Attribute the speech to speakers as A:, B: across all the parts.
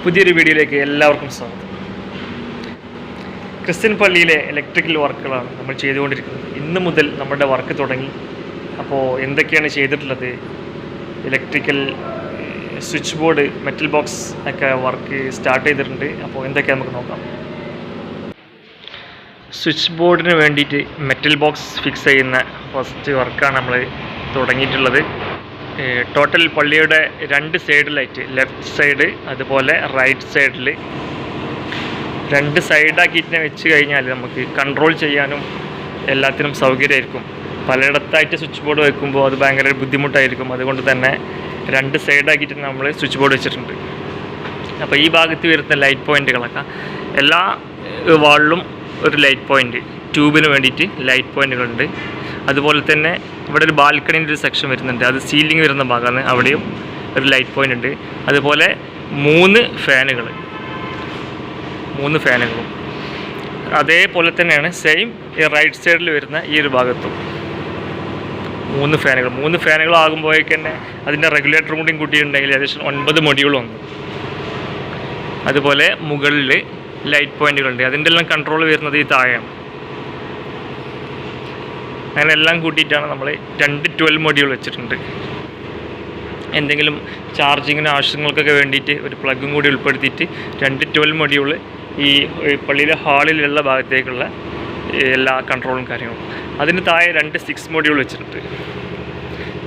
A: പുതിയൊരു വീഡിയോയിലേക്ക് എല്ലാവർക്കും സ്വാഗതം. ക്രിസ്ത്യൻ പള്ളിയിലെ ഇലക്ട്രിക്കൽ വർക്കുകളാണ് നമ്മൾ ചെയ്തുകൊണ്ടിരിക്കുന്നത്. ഇന്ന് മുതൽ നമ്മുടെ വർക്ക് തുടങ്ങി. അപ്പോൾ എന്തൊക്കെയാണ് ചെയ്തിട്ടുള്ളത്? Electrical switch board, metal box ഒക്കെ വർക്ക് സ്റ്റാർട്ട് ചെയ്തിട്ടുണ്ട്. അപ്പോൾ എന്തൊക്കെയാണ് നമുക്ക് നോക്കാം. സ്വിച്ച് ബോർഡിന് വേണ്ടിയിട്ട് മെറ്റൽ ബോക്സ് ഫിക്സ് ചെയ്യുന്ന ഫസ്റ്റ് വർക്കാണ് നമ്മൾ തുടങ്ങിയിട്ടുള്ളത്. ടോട്ടൽ പള്ളിയുടെ രണ്ട് സൈഡിലായിട്ട്, ലെഫ്റ്റ് സൈഡ് അതുപോലെ റൈറ്റ് സൈഡിൽ രണ്ട് സൈഡാക്കിയിട്ട് വെച്ച് കഴിഞ്ഞാൽ നമുക്ക് കൺട്രോൾ ചെയ്യാനും എല്ലാത്തിനും സൗകര്യമായിരിക്കും. പലയിടത്തായിട്ട് സ്വിച്ച് ബോർഡ് വെക്കുമ്പോൾ അത് ഭയങ്കര ബുദ്ധിമുട്ടായിരിക്കും. അതുകൊണ്ട് തന്നെ രണ്ട് സൈഡാക്കിയിട്ട് നമ്മൾ സ്വിച്ച് ബോർഡ് വെച്ചിട്ടുണ്ട്. അപ്പോൾ ഈ ഭാഗത്ത് വരുന്ന ലൈറ്റ് പോയിൻറ്റുകളൊക്കെ എല്ലാ വാളിലും ഒരു ലൈറ്റ് പോയിൻറ്റ്, ട്യൂബിന് വേണ്ടിയിട്ട് ലൈറ്റ് പോയിൻറ്റുകളുണ്ട്. അതുപോലെ തന്നെ ഇവിടെ ഒരു ബാൽക്കണീൻ്റെ ഒരു സെക്ഷൻ വരുന്നുണ്ട്, അത് സീലിംഗ് വരുന്ന ഭാഗമാണ്, അവിടെയും ഒരു ലൈറ്റ് പോയിൻ്റ് ഉണ്ട്. അതുപോലെ മൂന്ന് ഫാനുകളും അതേപോലെ തന്നെയാണ് സെയിം ഈ റൈറ്റ് സൈഡിൽ വരുന്ന ഈ ഒരു ഭാഗത്തും മൂന്ന് ഫാനുകളാകുമ്പോഴേക്ക് തന്നെ അതിൻ്റെ റെഗുലേറ്ററും കൂടിയും കൂട്ടിയിട്ടുണ്ടെങ്കിൽ ഏകദേശം 9 മൊഡ്യൂൾ വന്നു. അതുപോലെ മുകളിൽ ലൈറ്റ് പോയിൻറ്റുകളുണ്ട്, അതിൻ്റെ എല്ലാം കൺട്രോൾ വരുന്നത് ഈ താഴെയാണ്. അങ്ങനെ എല്ലാം കൂട്ടിയിട്ടാണ് നമ്മൾ 2 12 മൊഡ്യൂൾ വെച്ചിട്ടുണ്ട്. എന്തെങ്കിലും ചാർജിങ്ങിന് ആവശ്യങ്ങൾക്കൊക്കെ വേണ്ടിയിട്ട് ഒരു പ്ലഗും കൂടി ഉൾപ്പെടുത്തിയിട്ട് 2 12 മൊഡ്യൂൾ ഈ പള്ളിയിലെ ഹാളിലുള്ള ഭാഗത്തേക്കുള്ള എല്ലാ കൺട്രോളും കാര്യങ്ങളും. അതിന് താഴെ 2 6 മൊഡ്യൂൾ വെച്ചിട്ടുണ്ട്.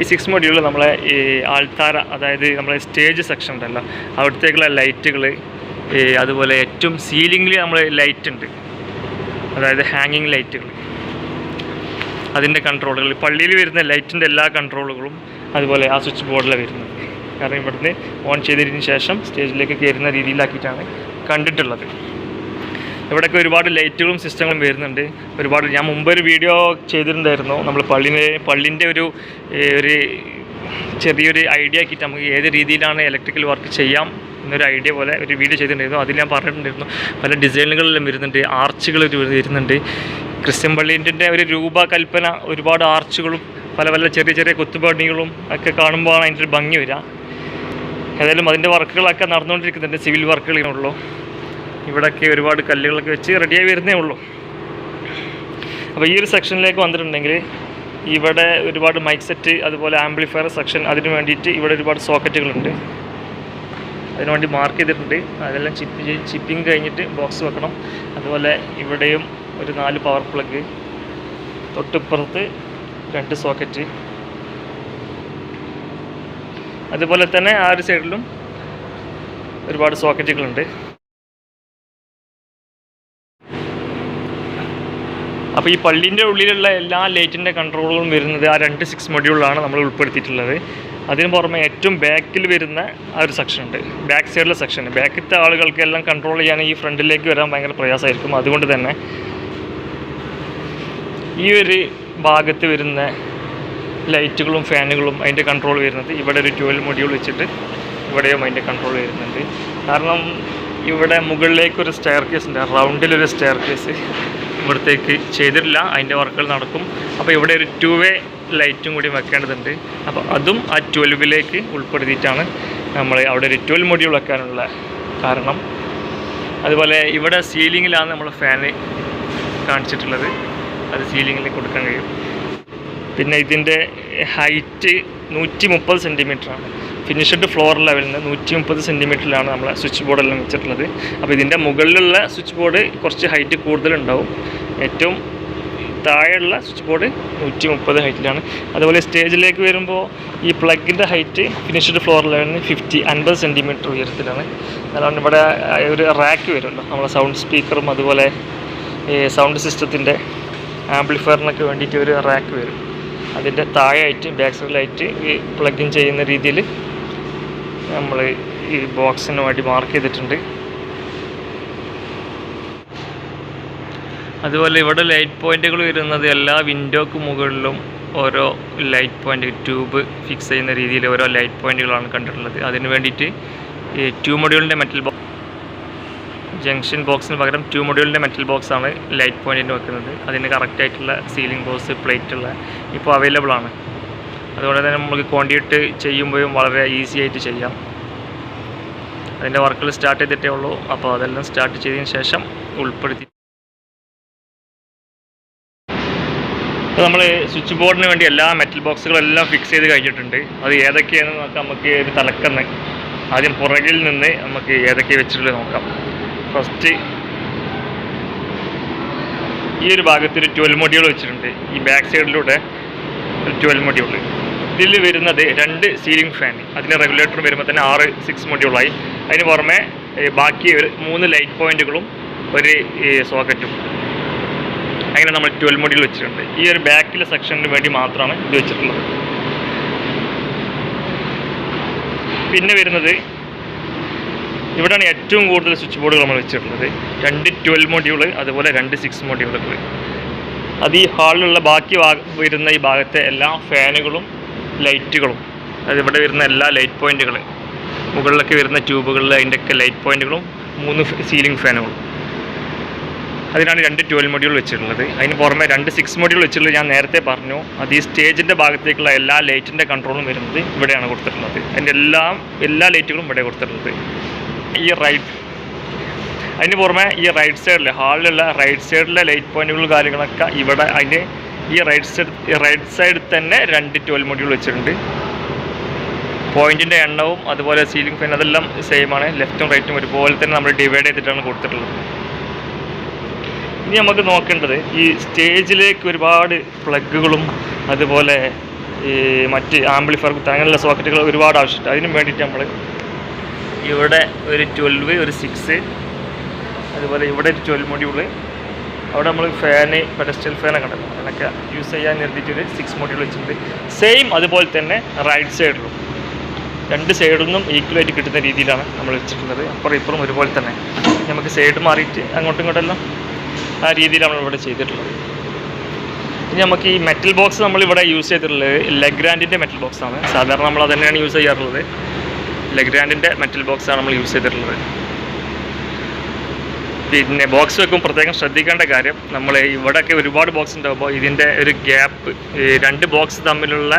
A: ഈ 6 മൊഡ്യൂൾ നമ്മളെ ഈ ആൾത്താര, അതായത് നമ്മളെ സ്റ്റേജ് സെക്ഷൻ ഉണ്ടല്ലോ, അവിടത്തേക്കുള്ള ലൈറ്റുകൾ, അതുപോലെ ഏറ്റവും സീലിങ്ങിൽ നമ്മൾ ലൈറ്റ് ഉണ്ട്, അതായത് ഹാങ്ങിങ് ലൈറ്റുകൾ, അതിൻ്റെ കൺട്രോളുകൾ, പള്ളിയിൽ വരുന്ന ലൈറ്റിൻ്റെ എല്ലാ കൺട്രോളുകളും അതുപോലെ ആ സ്വിച്ച് ബോർഡിലാണ് വരുന്നത്. കാരണം ഇവിടുന്ന് ഓൺ ചെയ്തതിന് ശേഷം സ്റ്റേജിലേക്ക് കയറുന്ന രീതിയിലാക്കിയിട്ടാണ് കണ്ടിട്ടുള്ളത്. ഇവിടെയൊക്കെ ഒരുപാട് ലൈറ്റുകളും സിസ്റ്റങ്ങളും വരുന്നുണ്ട്. ഒരുപാട് ഞാൻ മുമ്പൊരു വീഡിയോ ചെയ്തിട്ടുണ്ടായിരുന്നു. നമ്മൾ പള്ളിൻ്റെ ഒരു ചെറിയൊരു ഐഡിയ ആക്കിയിട്ട് നമുക്ക് ഏത് രീതിയിലാണ് ഇലക്ട്രിക്കൽ വർക്ക് ചെയ്യാം എന്നൊരു ഐഡിയ പോലെ ഒരു വീഡിയോ ചെയ്തിട്ടുണ്ടായിരുന്നു. അതിൽ ഞാൻ പറഞ്ഞിട്ടുണ്ടായിരുന്നു പല ഡിസൈനുകളെല്ലാം വരുന്നുണ്ട്, ആർച്ചുകൾ വരുന്നുണ്ട്. ക്രിസ്ത്യൻ പള്ളീൻ്റെ ഒരു രൂപകൽപ്പന, ഒരുപാട് ആർച്ചുകളും പല ചെറിയ കൊത്തുപണികളും ഒക്കെ കാണുമ്പോഴാണ് അതിൻ്റെ ഒരു ഭംഗി വരിക. ഏതായാലും അതിൻ്റെ വർക്കുകളൊക്കെ നടന്നുകൊണ്ടിരിക്കുന്നുണ്ട്. സിവിൽ വർക്കുകളേ ഇവിടെയൊക്കെ ഒരുപാട് കല്ലുകളൊക്കെ വെച്ച് റെഡിയായി വരുന്നേ ഉള്ളൂ. അപ്പോൾ ഈ ഒരു സെക്ഷനിലേക്ക് വന്നിട്ടുണ്ടെങ്കിൽ ഇവിടെ ഒരുപാട് മൈക്ക് സെറ്റ്, അതുപോലെ ആംപ്ലിഫയർ സെക്ഷൻ, അതിന് വേണ്ടിയിട്ട് ഇവിടെ ഒരുപാട് സോക്കറ്റുകളുണ്ട്, അതിനുവേണ്ടി മാർക്ക് ചെയ്തിട്ടുണ്ട്. അതെല്ലാം ചിപ്പിങ് കഴിഞ്ഞിട്ട് ബോക്സ് വെക്കണം. അതുപോലെ ഇവിടെയും ഒരു 4 പവർ പ്ലഗ്, തൊട്ടിപ്പുറത്ത് 2 സോക്കറ്റ്, അതുപോലെ തന്നെ ആ ഒരു സൈഡിലും ഒരുപാട് സോക്കറ്റുകളുണ്ട്. അപ്പോൾ ഈ പള്ളീൻ്റെ ഉള്ളിലുള്ള എല്ലാ ലൈറ്റിൻ്റെ കൺട്രോളുകളും വരുന്നത് ആ 2 6 മൊഡ്യൂളിലാണ് നമ്മൾ ഉൾപ്പെടുത്തിയിട്ടുള്ളത്. അതിന് പുറമെ ഏറ്റവും ബാക്കിൽ വരുന്ന ആ ഒരു സെക്ഷൻ ഉണ്ട്, ബാക്ക് സൈഡിലെ സെക്ഷൻ. ബാക്കിലത്തെ ആളുകൾക്കെല്ലാം കൺട്രോൾ ചെയ്യാൻ ഈ ഫ്രണ്ടിലേക്ക് വരാൻ ഭയങ്കര പ്രയാസമായിരിക്കും. അതുകൊണ്ട് തന്നെ ഈ ഒരു ഭാഗത്ത് വരുന്ന ലൈറ്റുകളും ഫാനുകളും അതിൻ്റെ കൺട്രോൾ വരുന്നത് ഇവിടെ ഒരു 12 മൊഡ്യൂൾ വെച്ചിട്ട് ഇവിടെയും അതിൻ്റെ കൺട്രോൾ വരുന്നുണ്ട്. കാരണം ഇവിടെ മുകളിലേക്കൊരു സ്റ്റെയർ കേസ് ഉണ്ട്, റൗണ്ടിലൊരു സ്റ്റെയർ കേസ് ഇവിടത്തേക്ക് ചെയ്തിട്ടില്ല, അതിൻ്റെ വർക്കുകൾ നടക്കും. അപ്പോൾ ഇവിടെ ഒരു 2 വേ ലൈറ്റും കൂടി വെക്കേണ്ടതുണ്ട്. അപ്പോൾ അതും ആ 12ലേക്ക് ഉൾപ്പെടുത്തിയിട്ടാണ് നമ്മൾ അവിടെ ഒരു 12 മൊഡ്യൂൾ വെക്കാനുള്ള കാരണം. അതുപോലെ ഇവിടെ സീലിങ്ങിലാണ് നമ്മൾ ഫാന് കാണിച്ചിട്ടുള്ളത്, അത് സീലിങ്ങിൽ കൊടുക്കാൻ കഴിയും. പിന്നെ ഇതിൻ്റെ ഹൈറ്റ് 130 സെൻറ്റിമീറ്ററാണ്. ഫിനിഷ്ഡ് ഫ്ലോർ ലെവലിൽ നിന്ന് 130 സെൻറ്റിമീറ്ററിലാണ് നമ്മൾ സ്വിച്ച് ബോർഡെല്ലാം വെച്ചിട്ടുള്ളത്. അപ്പോൾ ഇതിൻ്റെ മുകളിലുള്ള സ്വിച്ച് ബോർഡ് കുറച്ച് ഹൈറ്റ് കൂടുതലുണ്ടാവും. ഏറ്റവും താഴെയുള്ള സ്വിച്ച് ബോർഡ് 130 ഹൈറ്റിലാണ്. അതുപോലെ സ്റ്റേജിലേക്ക് വരുമ്പോൾ ഈ പ്ലഗിൻ്റെ ഹൈറ്റ് ഫിനിഷ്ഡ് ഫ്ലോർ ലെവലിന് 50 സെൻറ്റിമീറ്റർ ഉയരത്തിലാണ്. അതുകൊണ്ട് ഇവിടെ ഒരു റാക്ക് വരുമല്ലോ, നമ്മളെ സൗണ്ട് സ്പീക്കറും അതുപോലെ സൗണ്ട് സിസ്റ്റത്തിൻ്റെ ആംപ്ലിഫയറിനൊക്കെ വേണ്ടിയിട്ട് ഒരു റാക്ക് വരും. അതിൻ്റെ താഴെയായിട്ട് ബാക്ക് സൈഡിലായിട്ട് ഈ പ്ലഗ് ഇൻ ചെയ്യുന്ന രീതിയിൽ നമ്മൾ ഈ ബോക്സിന് വേണ്ടി മാർക്ക് ചെയ്തിട്ടുണ്ട്. അതുപോലെ ഇവിടെ ലൈറ്റ് പോയിൻറ്റുകൾ വരുന്നത് എല്ലാ വിൻഡോക്ക് മുകളിലും ഓരോ ലൈറ്റ് പോയിൻ്റ്, ട്യൂബ് ഫിക്സ് ചെയ്യുന്ന രീതിയിൽ ഓരോ ലൈറ്റ് പോയിൻറ്റുകളാണ് കണ്ടിട്ടുള്ളത്. അതിന് വേണ്ടിയിട്ട് ഈ 2 മൊഡ്യൂളിൻ്റെ മെറ്റൽ ജംഗ്ഷൻ ബോക്സിന് പകരം 2 മൊഡ്യൂളിൻ്റെ മെറ്റൽ ബോക്സാണ് ലൈറ്റ് പോയിൻറ്റിന് വെക്കുന്നത്. അതിന് കറക്റ്റായിട്ടുള്ള സീലിംഗ് ബോക്സ്, പ്ലേറ്റുള്ള ഇപ്പോൾ അവൈലബിൾ ആണ്. അതുകൊണ്ട് തന്നെ നമുക്ക് കോണ്ടിയിട്ട് ചെയ്യുമ്പോഴും വളരെ ഈസി ആയിട്ട് ചെയ്യാം. അതിൻ്റെ വർക്കുകൾ സ്റ്റാർട്ട് ചെയ്തിട്ടേ ഉള്ളൂ. അപ്പോൾ അതെല്ലാം സ്റ്റാർട്ട് ചെയ്തതിന് ശേഷം ഉൾപ്പെടുത്തി. അപ്പോൾ നമ്മൾ സ്വിച്ച് ബോർഡിന് വേണ്ടി എല്ലാ മെറ്റൽ ബോക്സുകളെല്ലാം ഫിക്സ് ചെയ്ത് കഴിഞ്ഞിട്ടുണ്ട്. അത് ഏതൊക്കെയാണെന്ന് നോക്കാം. നമുക്ക് ഒരു തലക്കന്ന് ആദ്യം പുറകിൽ നിന്ന് നമുക്ക് ഏതൊക്കെ വെച്ചിട്ടുള്ളത് നോക്കാം. ഫസ്റ്റ് ഈ ഒരു ഭാഗത്ത് ഒരു 12 മൊഡ്യൂൾ വെച്ചിട്ടുണ്ട്. ഈ ബാക്ക് സൈഡിലൂടെ ഒരു 12 മൊഡ്യൂൾ. ഇതിൽ വരുന്നത് 2 സീലിംഗ് ഫാൻ, അതിന് റെഗുലേറ്റർ വരുമ്പോൾ തന്നെ 6 മൊഡ്യൂളായി. അതിന് പുറമെ ബാക്കി 3 ലൈറ്റ് പോയിന്റുകളും ഒരു സോക്കറ്റും. അങ്ങനെ നമ്മൾ 12 മൊഡ്യൂൾ വെച്ചിട്ടുണ്ട്. ഈ ഒരു ബാക്കിലെ സെക്ഷന് വേണ്ടി മാത്രമാണ് ഇത് വെച്ചിട്ടുള്ളത്. പിന്നെ വരുന്നത് ഇവിടെയാണ് ഏറ്റവും കൂടുതൽ സ്വിച്ച് ബോർഡുകൾ നമ്മൾ വെച്ചിട്ടുള്ളത്. 2 12 മൊഡ്യൂൾ, അതുപോലെ 2 6 മൊഡ്യൂളുകൾ. അത് ഈ ഹാളിലുള്ള ബാക്കി വരുന്ന ഈ ഭാഗത്തെ എല്ലാ ഫാനുകളും ലൈറ്റുകളും, അതിവിടെ വരുന്ന എല്ലാ ലൈറ്റ് പോയിന്റുകൾ, മുകളിലൊക്കെ വരുന്ന ട്യൂബുകളിൽ അതിൻ്റെയൊക്കെ ലൈറ്റ് പോയിന്റുകളും 3 സീലിംഗ് ഫാനുകളും, അതിനാണ് 2 12 മൊഡ്യൂൾ വെച്ചിട്ടുള്ളത്. അതിന് പുറമെ 2 6 മൊഡ്യൂൾ വെച്ചിട്ടുള്ളത് ഞാൻ നേരത്തെ പറഞ്ഞു. അത് ഈ സ്റ്റേജിൻ്റെ ഭാഗത്തേക്കുള്ള എല്ലാ ലൈറ്റിൻ്റെ കൺട്രോളും വരുന്നത് ഇവിടെയാണ് കൊടുത്തിട്ടുള്ളത്. അതിൻ്റെ എല്ലാ ലൈറ്റുകളും ഇവിടെ കൊടുത്തിട്ടുള്ളത്. ഈ അതിന് പുറമെ ഈ റൈറ്റ് സൈഡിൽ ഹാളിലുള്ള റൈറ്റ് സൈഡിലെ ലൈറ്റ് പോയിന്റുകൾ കാര്യങ്ങളൊക്കെ ഇവിടെ അതിൻ്റെ ഈ റൈറ്റ് സൈഡിൽ തന്നെ 2 12 മൊഡ്യൂൾ വെച്ചിട്ടുണ്ട്. പോയിന്റിൻ്റെ എണ്ണവും അതുപോലെ സീലിംഗ് ഫാൻ അതെല്ലാം സെയിമാണ്. ലെഫ്റ്റും റൈറ്റും ഒരുപോലെ തന്നെ നമ്മൾ ഡിവൈഡ് ചെയ്തിട്ടാണ് കൊടുത്തിട്ടുള്ളത്. ഇനി നമുക്ക് നോക്കേണ്ടത് ഈ സ്റ്റേജിലേക്ക് ഒരുപാട് പ്ലഗുകളും അതുപോലെ ഈ മറ്റ് ആംപ്ലിഫയർ അങ്ങനെയുള്ള സോക്കറ്റുകൾ ഒരുപാട് ആവശ്യമുണ്ട്. അതിന് വേണ്ടിയിട്ട് നമ്മൾ ഇവിടെ ഒരു 12, ഒരു 6, അതുപോലെ ഇവിടെ ഒരു 12 മൊഡ്യൂള്, അവിടെ നമ്മൾ ഫാന് പെഡസ്റ്റൽ ഫാനൊക്കെ ഉണ്ടല്ലോ അതിനൊക്കെ യൂസ് ചെയ്യാൻ നിർത്തിയിട്ടൊരു 6 മൊഡ്യൂൾ വെച്ചിട്ടുണ്ട്. സെയിം അതുപോലെ തന്നെ റൈറ്റ് സൈഡിലും 2 സൈഡിൽ നിന്നും ഈക്വലായിട്ട് കിട്ടുന്ന രീതിയിലാണ് നമ്മൾ വെച്ചിട്ടുള്ളത്. അപ്പുറം ഇപ്പുറം ഒരുപോലെ തന്നെ. നമുക്ക് സൈഡ് മാറിയിട്ട് അങ്ങോട്ടും ഇങ്ങോട്ടെല്ലാം ആ രീതിയിലാണ് ഇവിടെ ചെയ്തിട്ടുള്ളത്. ഇനി നമുക്ക് ഈ മെറ്റൽ ബോക്സ് നമ്മളിവിടെ യൂസ് ചെയ്തിട്ടുള്ളത് ലെഗ്രാൻഡിൻ്റെ മെറ്റൽ ബോക്സാണ്. സാധാരണ നമ്മൾ അത് തന്നെയാണ് യൂസ് ചെയ്യാറുള്ളത്. ലെഗ്രാൻഡിൻ്റെ മെറ്റൽ ബോക്സാണ് നമ്മൾ യൂസ് ചെയ്തിട്ടുള്ളത്. പിന്നെ ബോക്സ് വെക്കുമ്പോൾ പ്രത്യേകം ശ്രദ്ധിക്കേണ്ട കാര്യം, നമ്മൾ ഇവിടെയൊക്കെ ഒരുപാട് ബോക്സ് ഉണ്ടാകുമ്പോൾ ഇതിൻ്റെ ഒരു ഗ്യാപ്പ്, 2 ബോക്സ് തമ്മിലുള്ള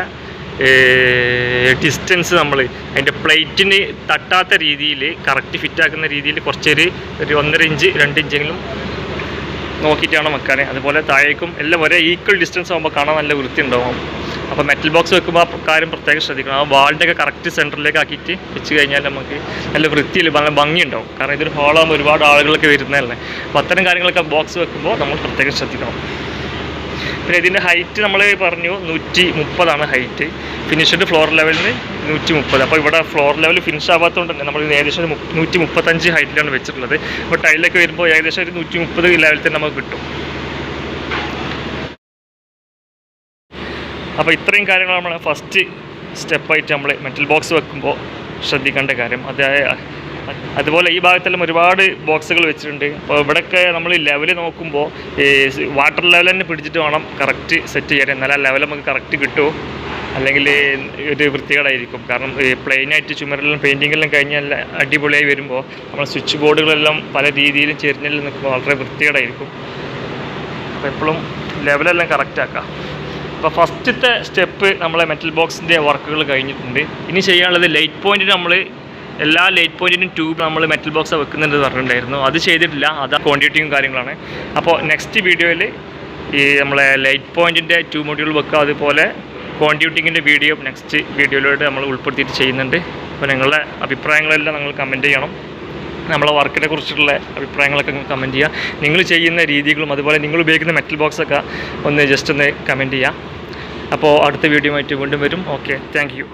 A: ഡിസ്റ്റൻസ് നമ്മൾ അതിൻ്റെ പ്ലേറ്റിന് തട്ടാത്ത രീതിയിൽ കറക്റ്റ് ഫിറ്റാക്കുന്ന രീതിയിൽ കുറച്ചൊരു 1.5 ഇഞ്ച് 2 ഇഞ്ചെങ്കിലും നോക്കിയിട്ടാണ് വെക്കാൻ. അതുപോലെ താഴേക്കും എല്ലാം ഒരേ ഈക്വൽ ഡിസ്റ്റൻസ് ആകുമ്പോൾ കാണാൻ നല്ല വൃത്തി ഉണ്ടാവും. അപ്പോൾ മെറ്റൽ ബോക്സ് വെക്കുമ്പോൾ ആ കാര്യം പ്രത്യേകം ശ്രദ്ധിക്കണം. ആ വാളിൻ്റെ ഒക്കെ കറക്റ്റ് സെൻറ്ററിലേക്ക് ആക്കിയിട്ട് വെച്ച് കഴിഞ്ഞാൽ നമുക്ക് നല്ല വൃത്തിയിൽ നല്ല ഭംഗിയുണ്ടാവും. കാരണം ഇതൊരു ഹോളാകുമ്പോൾ ഒരുപാട് ആളുകളൊക്കെ വരുന്നതല്ലേ. അപ്പോൾ അത്തരം കാര്യങ്ങളൊക്കെ ബോക്സ് വെക്കുമ്പോൾ നമ്മൾ പ്രത്യേകം ശ്രദ്ധിക്കണം. പിന്നെ ഇതിൻ്റെ ഹൈറ്റ് നമ്മൾ പറഞ്ഞു 130 ഹൈറ്റ്. Finished floor ലെവലിന് 130. അപ്പോൾ ഇവിടെ ഫ്ലോർ ലെവൽ ഫിനിഷ് ആവാത്തതുകൊണ്ട് തന്നെ നമ്മൾ ഏകദേശം 135 ഹൈറ്റിലാണ് വെച്ചിട്ടുള്ളത്. അപ്പോൾ ടൈലൊക്കെ വരുമ്പോൾ ഏകദേശം ഒരു 130 ലെവലിൽ തന്നെ നമുക്ക് കിട്ടും. അപ്പോൾ ഇത്രയും കാര്യങ്ങൾ നമ്മൾ ഫസ്റ്റ് സ്റ്റെപ്പായിട്ട് നമ്മൾ മെറ്റൽ ബോക്സ് വെക്കുമ്പോൾ ശ്രദ്ധിക്കേണ്ട കാര്യം. അതുപോലെ ഈ ഭാഗത്തെല്ലാം ഒരുപാട് ബോക്സുകൾ വെച്ചിട്ടുണ്ട്. അപ്പോൾ ഇവിടെയൊക്കെ നമ്മൾ ലെവൽ നോക്കുമ്പോൾ വാട്ടർ ലെവൽ തന്നെ പിടിച്ചിട്ട് വേണം കറക്റ്റ് സെറ്റ് ചെയ്യാൻ. എന്നാലും ആ ലെവൽ നമുക്ക് കറക്റ്റ് കിട്ടുമോ, അല്ലെങ്കിൽ ഒരു വൃത്തികേടായിരിക്കും. കാരണം പ്ലെയിനായിട്ട് ചുമരെല്ലാം പെയിൻറ്റിങ്ങെല്ലാം കഴിഞ്ഞാൽ അടിപൊളിയായി വരുമ്പോൾ നമ്മൾ സ്വിച്ച് ബോർഡുകളെല്ലാം പല രീതിയിലും ചെരിഞ്ഞെല്ലാം നിൽക്കുമ്പോൾ വളരെ വൃത്തികേടായിരിക്കും. അപ്പോൾ എപ്പോഴും ലെവലെല്ലാം കറക്റ്റ് ആക്കാം. അപ്പോൾ ഫസ്റ്റത്തെ സ്റ്റെപ്പ് നമ്മളെ മെറ്റൽ ബോക്സിൻ്റെ വർക്കുകൾ കഴിഞ്ഞിട്ടുണ്ട്. ഇനി ചെയ്യാനുള്ളത് ലൈറ്റ് പോയിൻറ്റിന് നമ്മൾ എല്ലാ ലൈറ്റ് പോയിൻറ്റിനും ട്യൂബ് നമ്മൾ മെറ്റൽ ബോക്സ് വെക്കുന്നുണ്ട് പറഞ്ഞിട്ടുണ്ടായിരുന്നു. അത് ചെയ്തിട്ടില്ല, അത് ക്വാണ്ടിറ്റിയും കാര്യങ്ങളാണ്. അപ്പോൾ നെക്സ്റ്റ് വീഡിയോയിൽ ഈ നമ്മളെ ലൈറ്റ് പോയിൻറ്റിൻ്റെ 2 മൊഡ്യൂൾ വെക്കുക, അതുപോലെ ക്വാണ്ടിറ്റിങ്ങിൻ്റെ വീഡിയോ നെക്സ്റ്റ് വീഡിയോയിലൂടെ നമ്മൾ ഉൾപ്പെടുത്തിയിട്ട് ചെയ്യുന്നുണ്ട്. അപ്പോൾ നിങ്ങളുടെ അഭിപ്രായങ്ങളെല്ലാം നിങ്ങൾ കമൻറ്റ് ചെയ്യണം. നമ്മളെ വർക്കിനെ കുറിച്ചുള്ള അഭിപ്രായങ്ങളൊക്കെ കമൻറ്റ് ചെയ്യുക. നിങ്ങൾ ചെയ്യുന്ന രീതികളും അതുപോലെ നിങ്ങൾ ഉപയോഗിക്കുന്ന മെറ്റൽ ബോക്സൊക്കെ ഒന്ന് ജസ്റ്റ് ഒന്ന് കമൻറ്റ് ചെയ്യുക. അപ്പോൾ അടുത്ത വീഡിയോ ആയിട്ട് വീണ്ടും വരും. Okay, thank you.